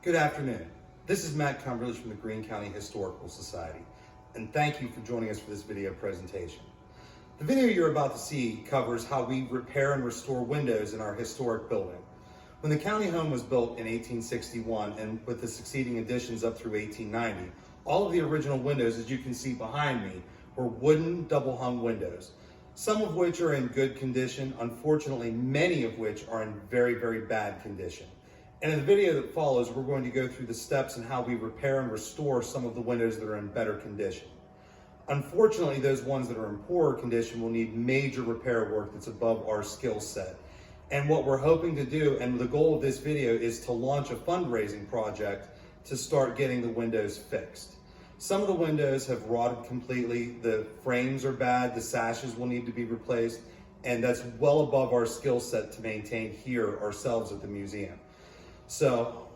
Good afternoon. This is Matt Cumberledge from the Greene County Historical Society, and thank you for joining us for this video presentation. The video you're about to see covers how we repair and restore windows in our historic building. When the county home was built in 1861 and with the succeeding additions up through 1890, all of the original windows, as you can see behind me, were wooden double-hung windows, some of which are in good condition. Unfortunately, many of which are in very, very bad condition. And in the video that follows, we're going to go through the steps in how we repair and restore some of the windows that are in better condition. Unfortunately, those ones that are in poorer condition will need major repair work that's above our skill set. And what we're hoping to do, and the goal of this video, is to launch a fundraising project to start getting the windows fixed. Some of the windows have rotted completely, the frames are bad, the sashes will need to be replaced, and that's well above our skill set to maintain here ourselves at the museum. So,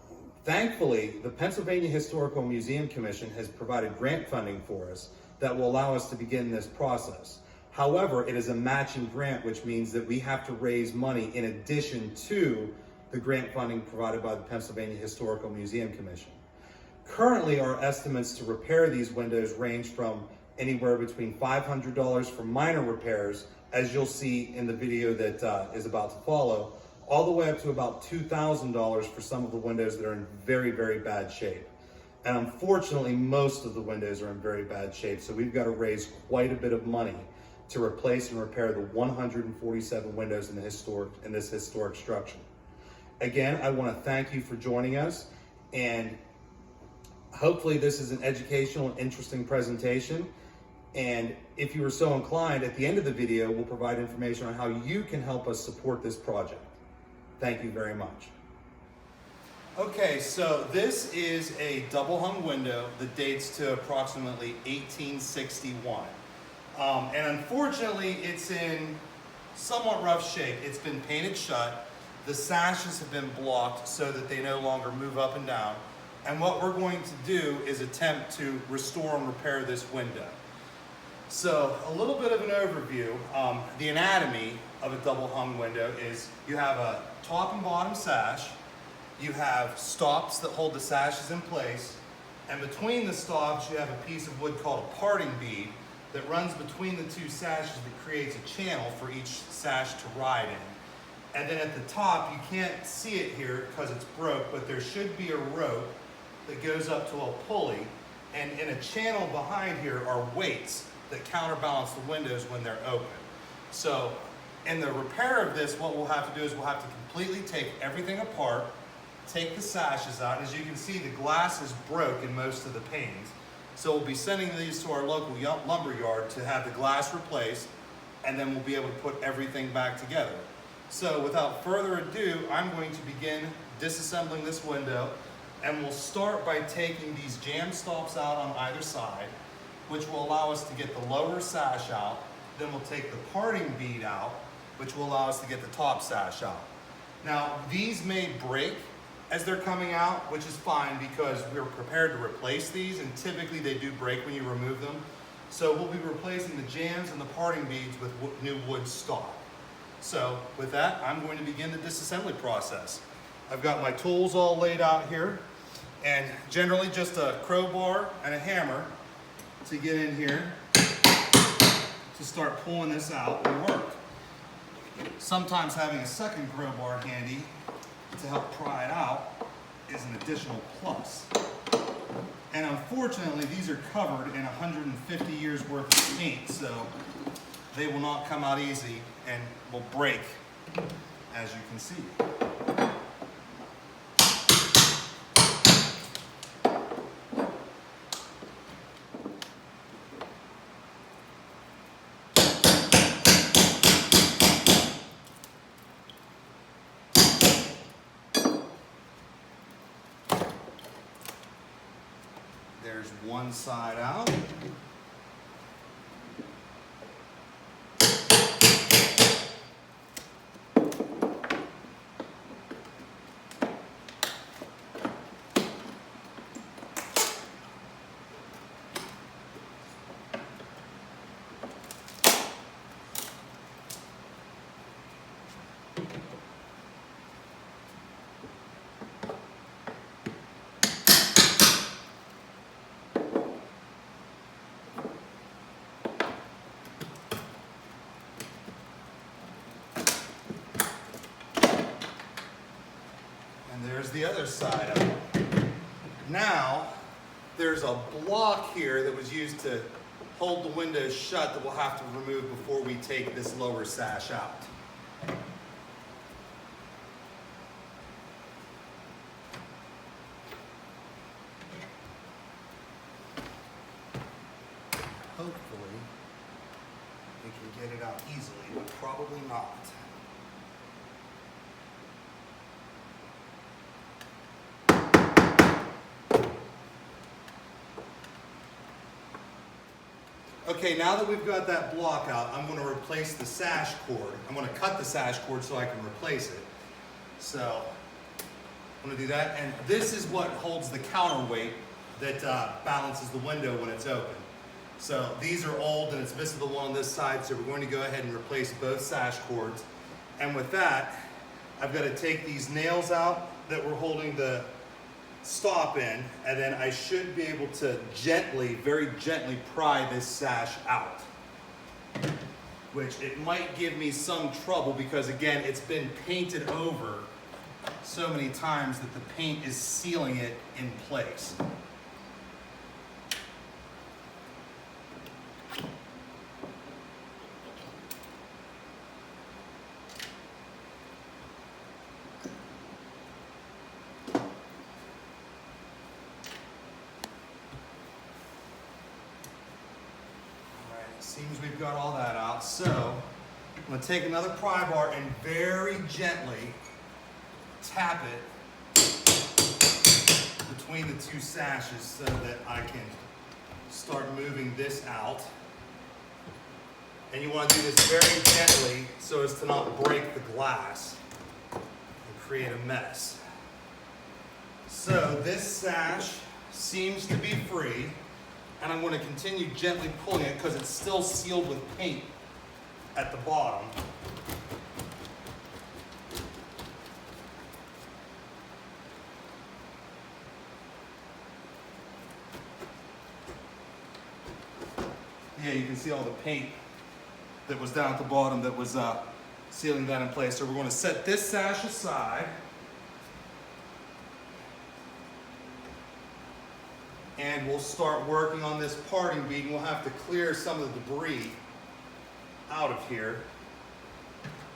thankfully, the Pennsylvania Historical Museum Commission has provided grant funding for us that will allow us to begin this process. However, it is a matching grant, which means that we have to raise money in addition to the grant funding provided by the Pennsylvania Historical Museum Commission. Currently, our estimates to repair these windows range from anywhere between $500 for minor repairs, as you'll see in the video that is about to follow, all the way up to about $2,000 for some of the windows that are in very, very bad shape. And unfortunately, most of the windows are in very bad shape, so we've got to raise quite a bit of money to replace and repair the 147 windows in this historic structure. Again, I want to thank you for joining us, and hopefully this is an educational and interesting presentation. And if you are so inclined, at the end of the video, we'll provide information on how you can help us support this project. Thank you very much. Okay, so this is a double hung window that dates to approximately 1861. And unfortunately, it's in somewhat rough shape. It's been painted shut. The sashes have been blocked so that they no longer move up and down. And what we're going to do is attempt to restore and repair this window. So a little bit of an overview. The anatomy of a double hung window is you have a top and bottom sash, you have stops that hold the sashes in place, and between the stops you have a piece of wood called a parting bead that runs between the two sashes that creates a channel for each sash to ride in. And then at the top, you can't see it here because it's broke, but there should be a rope that goes up to a pulley, and in a channel behind here are weights that counterbalance the windows when they're open. So in the repair of this, what we'll have to do is we'll have to completely take everything apart, take the sashes out. As you can see, the glass is broke in most of the panes. So we'll be sending these to our local lumber yard to have the glass replaced, and then we'll be able to put everything back together. So without further ado, I'm going to begin disassembling this window, and we'll start by taking these jam stops out on either side, which will allow us to get the lower sash out. Then we'll take the parting bead out, which will allow us to get the top sash out. Now, these may break as they're coming out, which is fine because we're prepared to replace these, and typically they do break when you remove them. So we'll be replacing the jams and the parting beads with new wood stock. So with that, I'm going to begin the disassembly process. I've got my tools all laid out here, and generally just a crowbar and a hammer to get in here to start pulling this out will work. Sometimes having a second crowbar handy to help pry it out is an additional plus. And unfortunately, these are covered in 150 years worth of paint, so they will not come out easy and will break, as you can see. There's one side out. the other side of it. Now, there's a block here that was used to hold the windows shut that we'll have to remove before we take this lower sash out. Hopefully, we can get it out easily, but probably not. Okay, now that we've got that block out, I'm going to replace the sash cord. I'm going to cut the sash cord so I can replace it. So, I'm going to do that. And this is what holds the counterweight that balances the window when it's open. So, these are old and it's missing the one on this side, so we're going to go ahead and replace both sash cords. And with that, I've got to take these nails out that we're holding the stop in, and then I should be able to gently, very gently pry this sash out. Which it might give me some trouble because again, it's been painted over so many times that the paint is sealing it in place. Seems we've got all that out. So I'm going to take another pry bar and very gently tap it between the two sashes so that I can start moving this out. And you want to do this very gently so as to not break the glass and create a mess. So this sash seems to be free. And I'm going to continue gently pulling it because it's still sealed with paint at the bottom. Yeah, you can see all the paint that was down at the bottom that was sealing that in place. So we're going to set this sash aside. And we'll start working on this parting bead, and we'll have to clear some of the debris out of here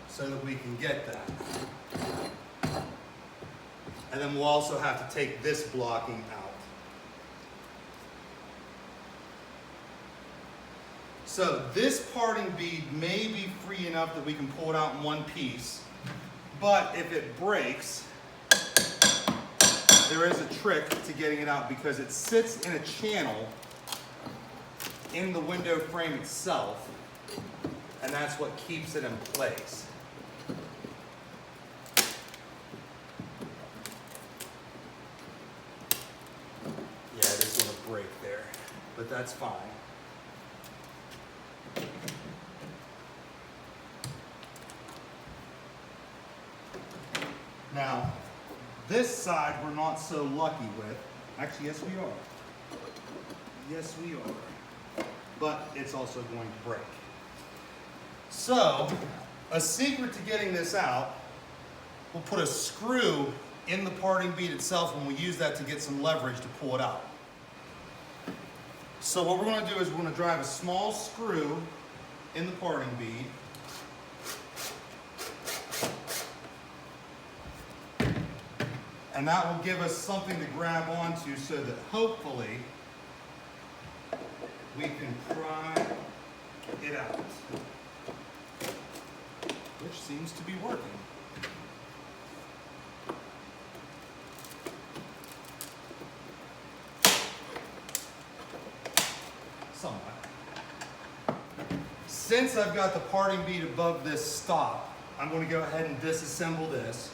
so that we can get that. And then we'll also have to take this blocking out. So this parting bead may be free enough that we can pull it out in one piece, but if it breaks, there is a trick to getting it out because it sits in a channel in the window frame itself, and that's what keeps it in place. Yeah, there's a little break there, but that's fine. Now, this side we're not so lucky with. Actually, yes we are. Yes we are. But it's also going to break. So, a secret to getting this out, we'll put a screw in the parting bead itself and we'll use that to get some leverage to pull it out. So what we're going to do is we're going to drive a small screw in the parting bead. And that will give us something to grab onto so that hopefully we can pry it out, which seems to be working. Somewhat. Since I've got the parting bead above this stop, I'm going to go ahead and disassemble this.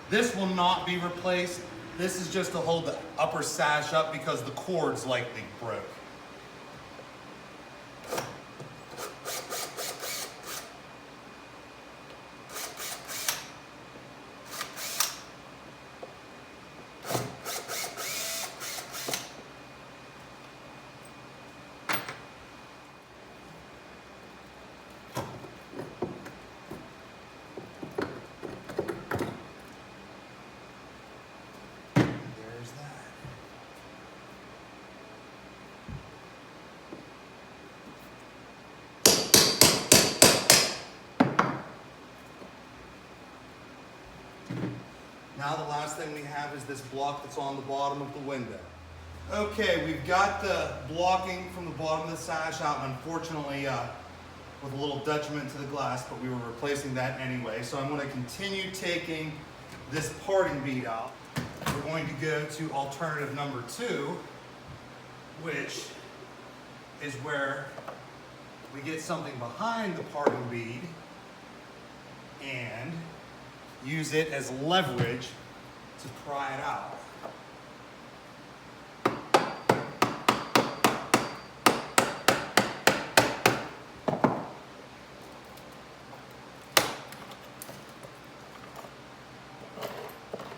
This will not be replaced. This is just to hold the upper sash up because the cord's likely broke. Now the last thing we have is this block that's on the bottom of the window. Okay, we've got the blocking from the bottom of the sash out, and unfortunately with a little detriment to the glass, but we were replacing that anyway. So I'm going to continue taking this parting bead out. We're going to go to alternative number 2, which is where we get something behind the parting bead and use it as leverage to pry it out.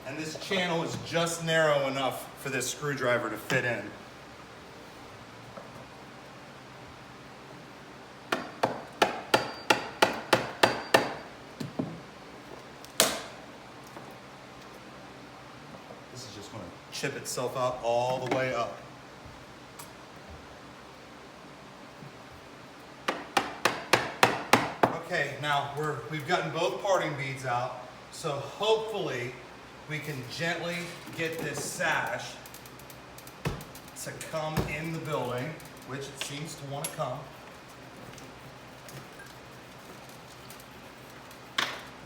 And this channel is just narrow enough for this screwdriver to fit in. This is just going to chip itself out all the way up. Okay, now we've gotten both parting beads out, so hopefully we can gently get this sash to come in the building, which it seems to want to come.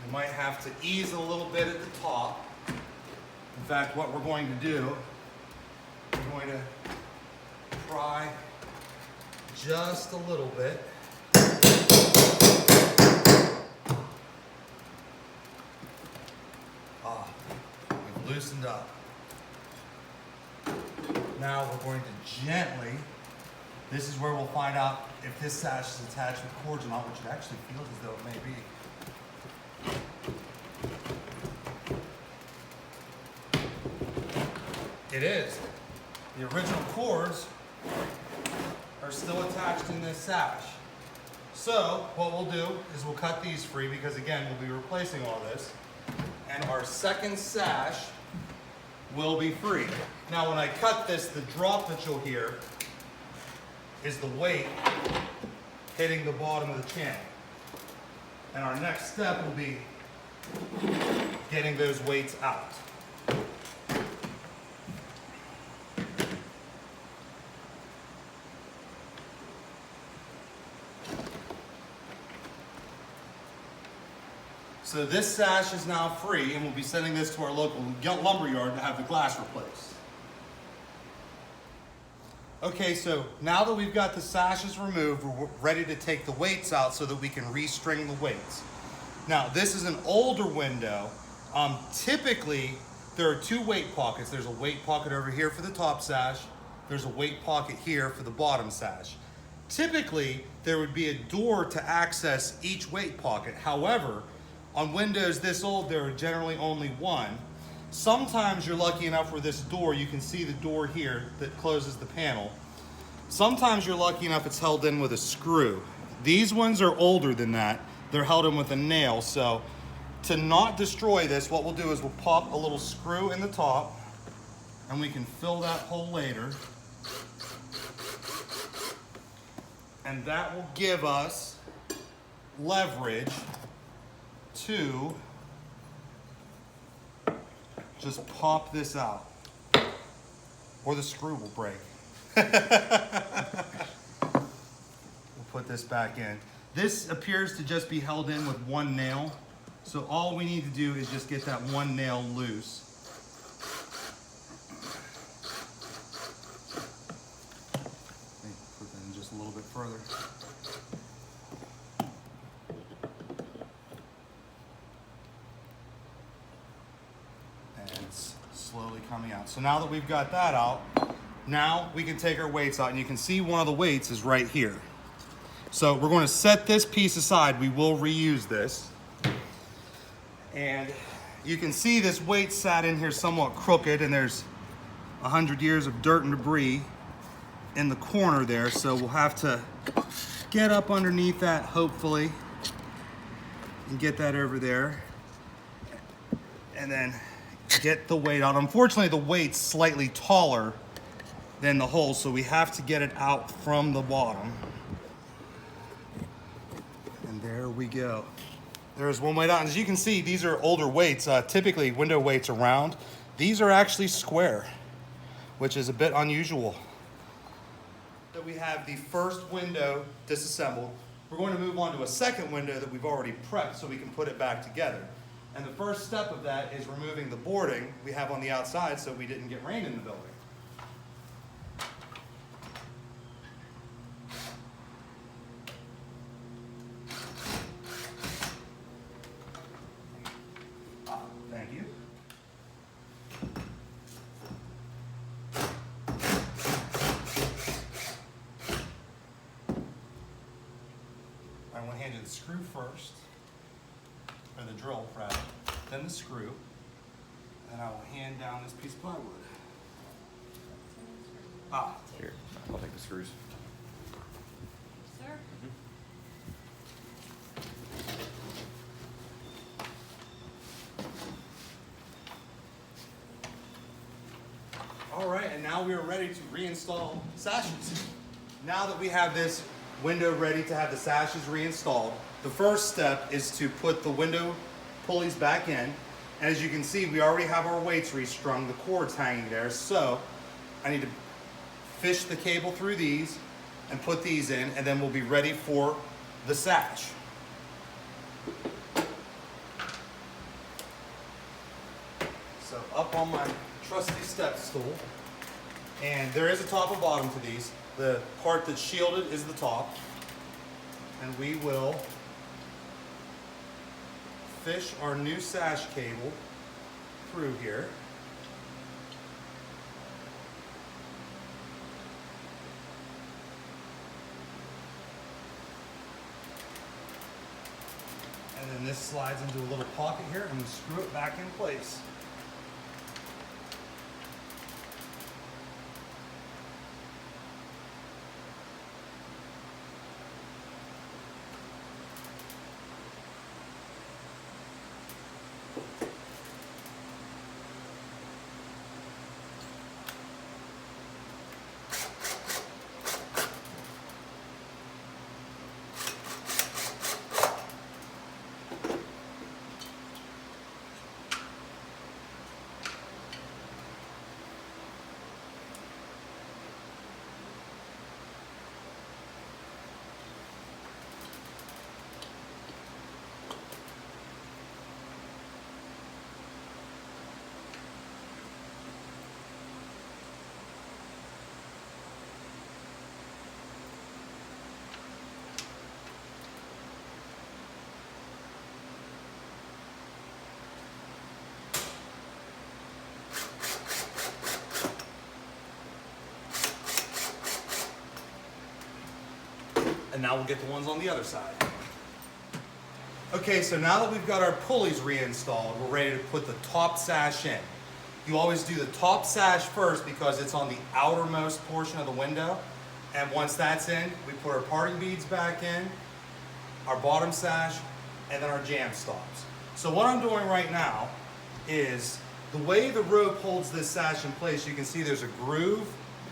We might have to ease a little bit at the top. In fact, what we're going to do, we're going to pry just a little bit. We've loosened up. Now we're going to gently, this is where we'll find out if this sash is attached with cords or not, which it actually feels as though it may be. It is. The original cords are still attached in this sash. So what we'll do is we'll cut these free because again, we'll be replacing all this. And our second sash will be free. Now when I cut this, the drop that you'll hear is the weight hitting the bottom of the channel. And our next step will be getting those weights out. So this sash is now free, and we'll be sending this to our local lumber yard to have the glass replaced. Okay, so now that we've got the sashes removed, we're ready to take the weights out so that we can restring the weights. Now, this is an older window. Typically, there are 2 weight pockets. There's a weight pocket over here for the top sash. There's a weight pocket here for the bottom sash. Typically, there would be a door to access each weight pocket. However, on windows this old, there are generally only 1. Sometimes you're lucky enough where this door, you can see the door here that closes the panel. Sometimes you're lucky enough it's held in with a screw. These ones are older than that. They're held in with a nail. So to not destroy this, what we'll do is we'll pop a little screw in the top and we can fill that hole later. And that will give us leverage to just pop this out, or the screw will break. We'll put this back in. This appears to just be held in with 1 nail, so all we need to do is just get that 1 nail loose. Let me put that in just a little bit further. Slowly coming out. So now that we've got that out, now we can take our weights out, and you can see one of the weights is right here. So we're going to set this piece aside. We will reuse this. And you can see this weight sat in here somewhat crooked, and there's 100 years of dirt and debris in the corner there. So we'll have to get up underneath that, hopefully, and get that over there. And then get the weight out. Unfortunately, the weight's slightly taller than the hole, so we have to get it out from the bottom. And there we go. There's one weight out. And as you can see, these are older weights. Typically, window weights are round. These are actually square, which is a bit unusual. So we have the first window disassembled. We're going to move on to a second window that we've already prepped so we can put it back together. And the first step of that is removing the boarding we have on the outside so we didn't get rain in the building. Thank you. I want to hand you the screw first, or the drill rather, then the screw, and I will hand down this piece of plywood. Here, I'll take the screws. Sir? All right, and now we are ready to reinstall sashes. Now that we have this window ready to have the sashes reinstalled, the first step is to put the window pulleys back in. And as you can see, we already have our weights restrung, the cords hanging there. So I need to fish the cable through these and put these in, and then we'll be ready for the sash. So up on my trusty step stool, and there is a top and bottom to these. The part that's shielded is the top, and we will fish our new sash cable through here. And then this slides into a little pocket here, and we screw it back in place. And now we'll get the ones on the other side. Okay, so now that we've got our pulleys reinstalled, we're ready to put the top sash in. You always do the top sash first because it's on the outermost portion of the window. And once that's in, we put our parting beads back in, our bottom sash, and then our jam stops. So what I'm doing right now is the way the rope holds this sash in place, you can see there's a groove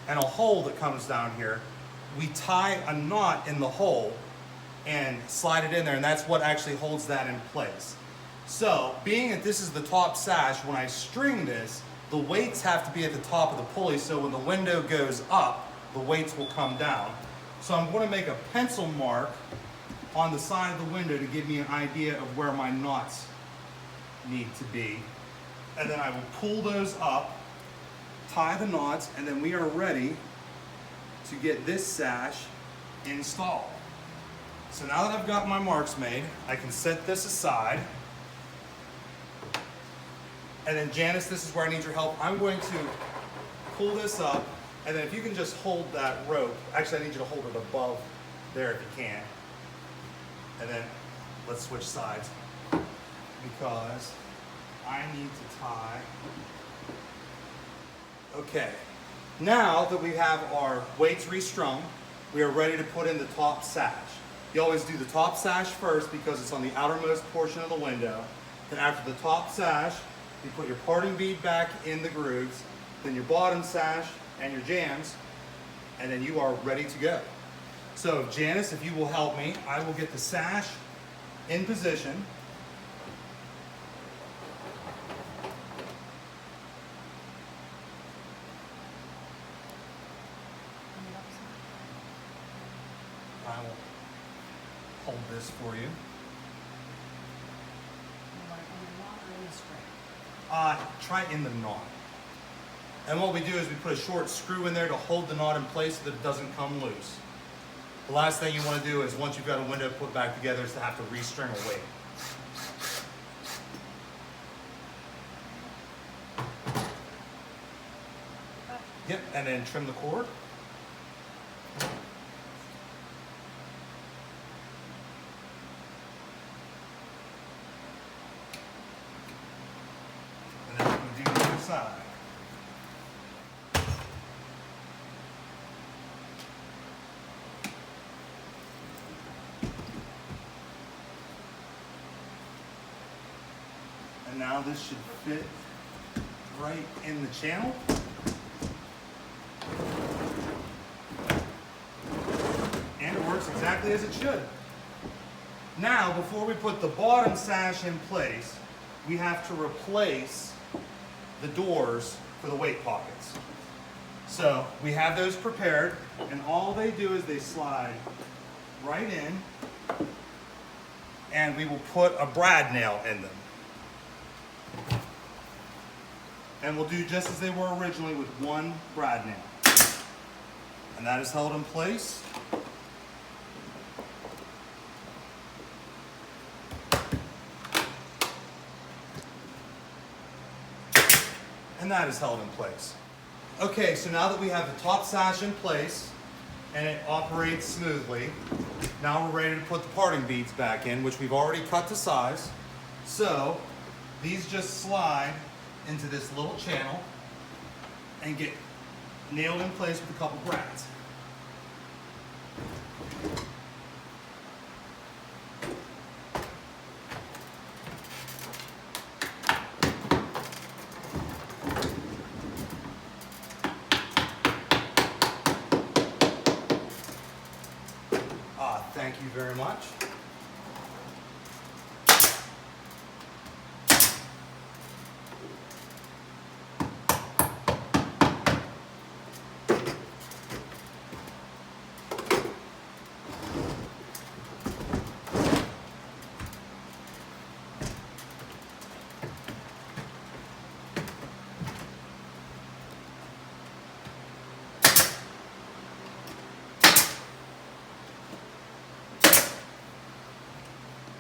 and a hole that comes down here. We tie a knot in the hole and slide it in there, and that's what actually holds that in place. So, being that this is the top sash, when I string this, the weights have to be at the top of the pulley, so when the window goes up, the weights will come down. So I'm going to make a pencil mark on the side of the window to give me an idea of where my knots need to be. And then I will pull those up, tie the knots, and then we are ready to get this sash installed. So now that I've got my marks made, I can set this aside. And then Janice, this is where I need your help. I'm going to pull this up, and then if you can just hold that rope, actually I need you to hold it above there if you can. And then let's switch sides because I need to tie. Okay. Now that we have our weights restrung, we are ready to put in the top sash. You always do the top sash first because it's on the outermost portion of the window. Then after the top sash, you put your parting bead back in the grooves, then your bottom sash and your jams, and then you are ready to go. So Janice, if you will help me, I will get the sash in position, hold this for you. You want it in the knot or in the spring? Try in the knot. And what we do is we put a short screw in there to hold the knot in place so that it doesn't come loose. The last thing you want to do is once you've got a window put back together is to have to restring a weight. Yep, and then trim the cord. And then we do the other side. And now this should fit right in the channel. And it works exactly as it should. Now, before we put the bottom sash in place, we have to replace the doors for the weight pockets. So we have those prepared, and all they do is they slide right in, and we will put a brad nail in them. And we'll do just as they were originally with one brad nail. And that is held in place. And that is held in place. Okay, so now that we have the top sash in place and it operates smoothly, now we're ready to put the parting beads back in, which we've already cut to size. So these just slide into this little channel and get nailed in place with a couple brads. Thank you very much.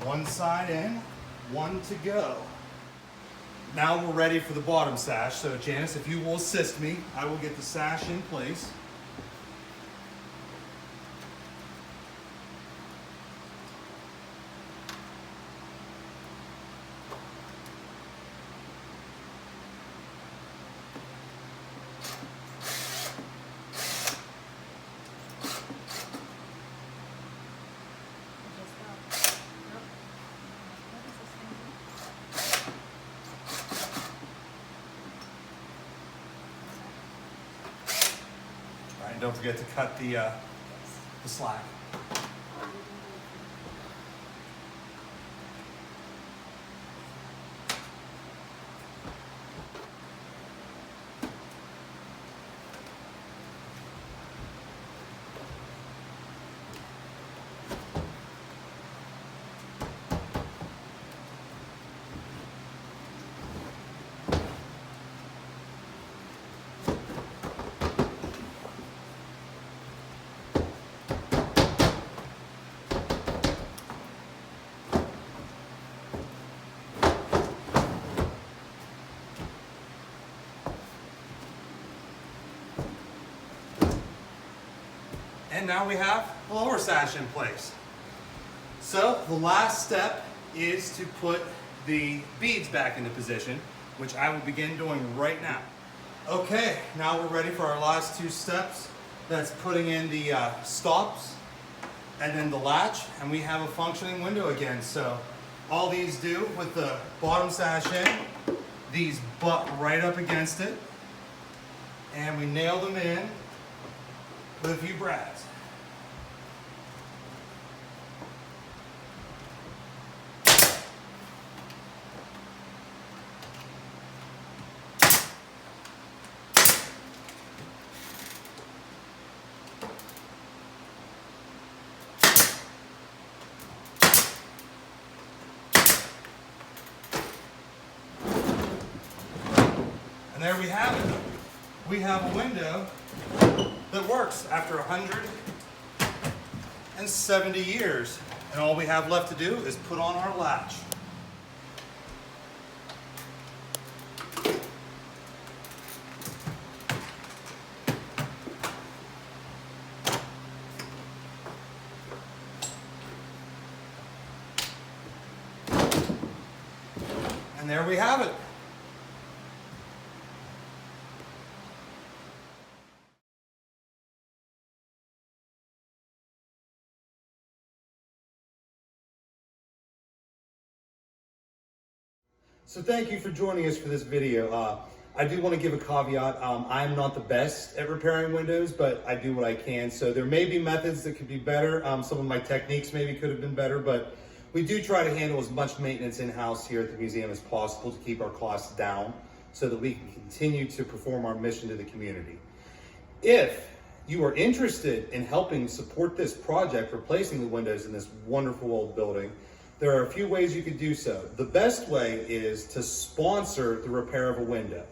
One side in, one to go. Now we're ready for the bottom sash. So Janice, if you will assist me, I will get the sash in place. And don't forget to cut the slack. And now we have the lower sash in place. So the last step is to put the beads back into position, which I will begin doing right now. Okay, now we're ready for our last two steps. That's putting in the stops and then the latch, and we have a functioning window again. So all these do with the bottom sash in, these butt right up against it, and we nail them in with a few brads. And there we have it. We have a window that works after 170 years. And all we have left to do is put on our latch. And there we have it. So thank you for joining us for this video. I do want to give a caveat. I'm not the best at repairing windows, but I do what I can. So there may be methods that could be better. Some of my techniques maybe could have been better, but we do try to handle as much maintenance in-house here at the museum as possible to keep our costs down so that we can continue to perform our mission to the community. If you are interested in helping support this project, replacing the windows in this wonderful old building, there are a few ways you could do so. The best way is to sponsor the repair of a window.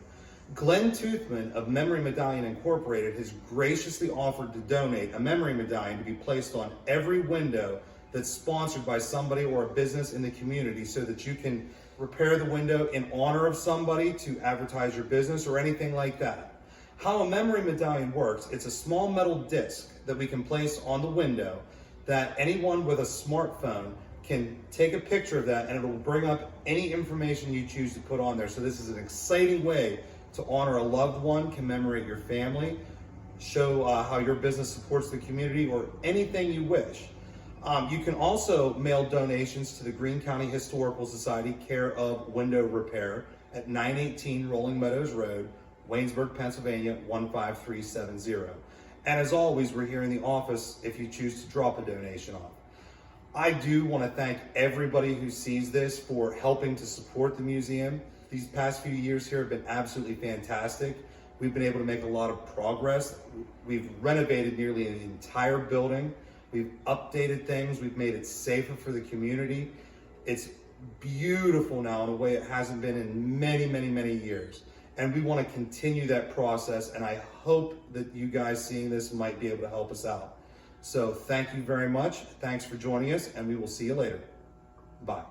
Glenn Toothman of Memory Medallion Incorporated has graciously offered to donate a memory medallion to be placed on every window that's sponsored by somebody or a business in the community so that you can repair the window in honor of somebody to advertise your business or anything like that. How a memory medallion works, it's a small metal disc that we can place on the window that anyone with a smartphone can take a picture of that and it'll bring up any information you choose to put on there. So this is an exciting way to honor a loved one, commemorate your family, show how your business supports the community, or anything you wish. You can also mail donations to the Greene County Historical Society, care of Window Repair, at 918 Rolling Meadows Road, Waynesburg, Pennsylvania 15370. And as always, we're here in the office if you choose to drop a donation off. I do want to thank everybody who sees this for helping to support the museum. These past few years here have been absolutely fantastic. We've been able to make a lot of progress. We've renovated nearly the entire building. We've updated things. We've made it safer for the community. It's beautiful now in a way it hasn't been in many, many, many years. And we want to continue that process. And I hope that you guys seeing this might be able to help us out. So thank you very much. Thanks for joining us, and we will see you later. Bye.